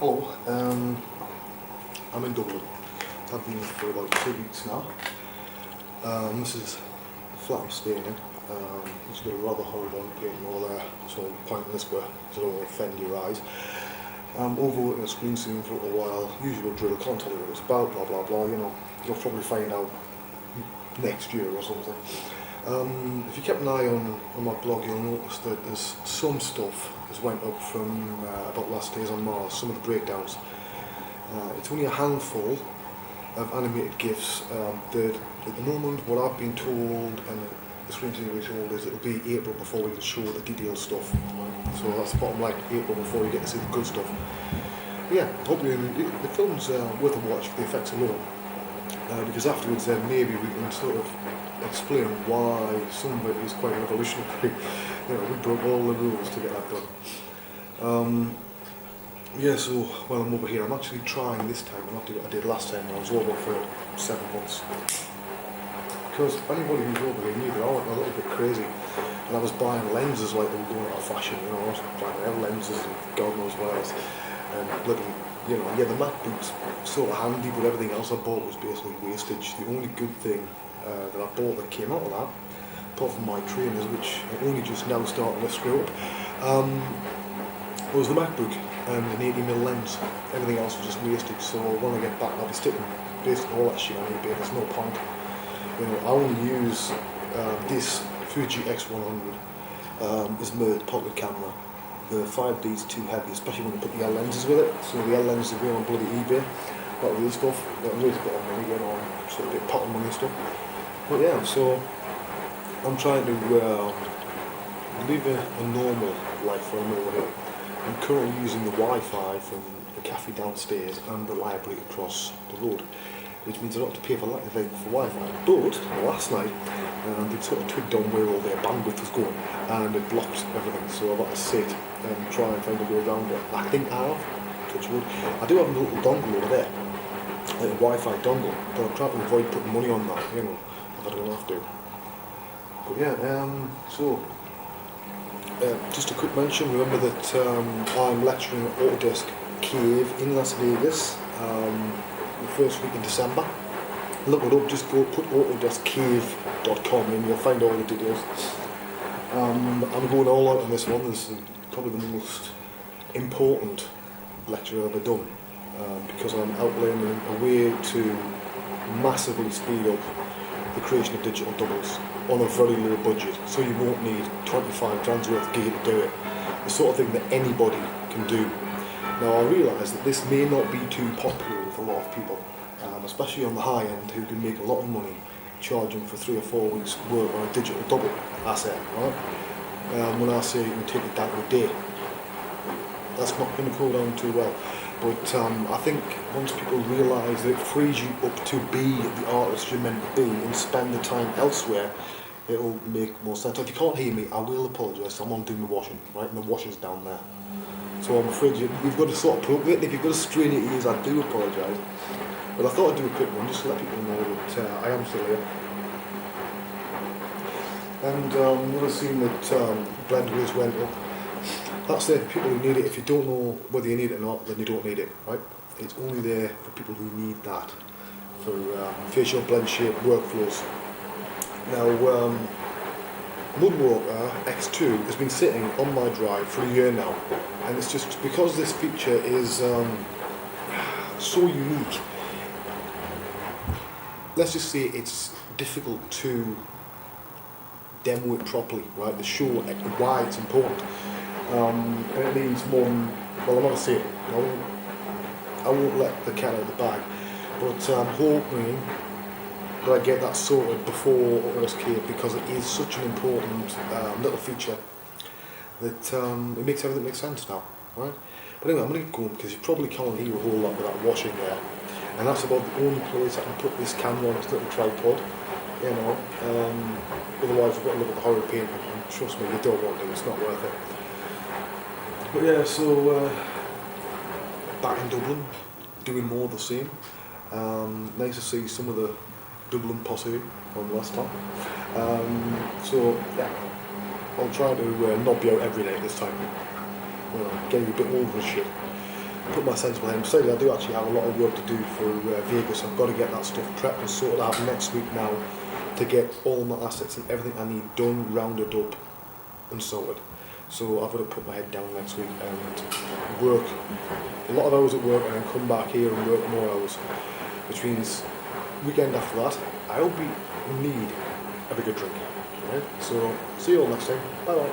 Hello, I'm in Dublin. I've been for about 2 weeks now. This is the flat I'm staying in. It's got a rather horrible painting all there, so I'm pointing this way so I don't offend your eyes. I'm overworking a screen scene for a little while, usual drill, can't tell you what it's about, blah blah blah, you know, you'll probably find out next year or something. If you kept an eye on my blog, you'll notice that there's some stuff that's went up from about Last Days on Mars, some of the breakdowns. It's only a handful of animated GIFs that at the moment what I've been told and the screen scene we're told is it'll be April before we can show the detailed stuff. So that's the bottom line, April before you get to see the good stuff. But yeah, hopefully the film's worth a watch for the effects alone. Because afterwards then maybe we can sort of explain why some of it is quite revolutionary. You know, we broke all the rules to get that done. Yeah, so while I'm over here, I'm actually trying this time, not what I did last time when I was over for 7 months. Because anybody who's over here knew that I went a little bit crazy. And I was buying lenses like they were going out of fashion, you know, I was buying L lenses and God knows what else. And bloody, you know, yeah, the MacBook's sort of handy, but everything else I bought was basically wastage. The only good thing that I bought that came out of that, apart from my trainers, which are only just now starting to screw up, was the MacBook and an 80mm lens. Everything else was just wasted, so when I get back I'll be sticking basically all that shit on eBay. There's no point. You know, I only use this Fuji X100 as my pocket camera. The 5D is too heavy, especially when you put the L lenses with it. So the L lenses are going on bloody eBay, not real stuff. That really a bit of money going on, sort of a bit pocket money stuff. But yeah, so I'm trying to live a normal life when I'm over here. I'm currently using the Wi-Fi from the cafe downstairs and the library across the road, which means I don't have to pay for Wi-Fi. But last night, they sort of twigged on where all their bandwidth was going, and it blocked everything. So I've had to sit and try and find a way around it. I think I have, touch wood. I do have a little dongle over there, like a Wi-Fi dongle, but I'm trying to avoid putting money on that, you know, if I don't have to. But yeah, just a quick mention, remember that I'm lecturing at Autodesk Cave in Las Vegas the first week in December. Look it up, just go put autodeskcave.com and you'll find all the details. I'm going all out on this one. This is probably the most important lecture I've ever done because I'm outlining a way to massively speed up the creation of digital doubles on a very low budget, so you won't need 25 grand's worth of gear to do it. The sort of thing that anybody can do. Now I realise that this may not be too popular with a lot of people, especially on the high end who can make a lot of money charging for 3 or 4 weeks work on a digital double asset, right? When I say you can take it down to a day, that's not going to go down too well. But I think once people realise that it frees you up to be the artist you're meant to be and spend the time elsewhere, it'll make more sense. If you can't hear me, I will apologise. I'm on doing the washing, right? And the washing's down there. So I'm afraid you've got to sort of appropriate. If you've got to strain your ears, I do apologise. But I thought I'd do a quick one just to let people know that I am still here. And you'll have seen that blend wheels went up. That's there for people who need it. If you don't know whether you need it or not, then you don't need it, right? It's only there for people who need that for facial blend shape workflows. Now, Moonwalker X2 has been sitting on my drive for a year now, and it's just because this feature is so unique. Let's just say it's difficult to demo it properly, right? To show why it's important. And it needs more than, well, I'm not saying it. I won't let the cat out of the bag, but I'm hoping that I get that sorted before Autodesk Cave because it is such an important little feature that it makes everything make sense now, right? But anyway, I'm going to go because you probably can't hear a whole lot with that washing there, and that's about the only place I can put this camera on this little tripod, you know. Otherwise, I've got to look at the horror painting, and trust me, you don't want to. It's not worth it. But yeah, so back in Dublin, doing more of the same. Nice to see some of the Dublin posse from last time. So yeah, I'll try to not be out every night this time. Getting a bit older and shit. Put my sense behind. Besides, I do actually have a lot of work to do for Vegas. I've got to get that stuff prepped and sorted out next week now to get all my assets and everything I need done, rounded up and sorted. So I've got to put my head down next week and work a lot of hours at work and then come back here and work more hours, which means weekend after that I'll need a bigger drink. Right? So see you all next time. Bye bye.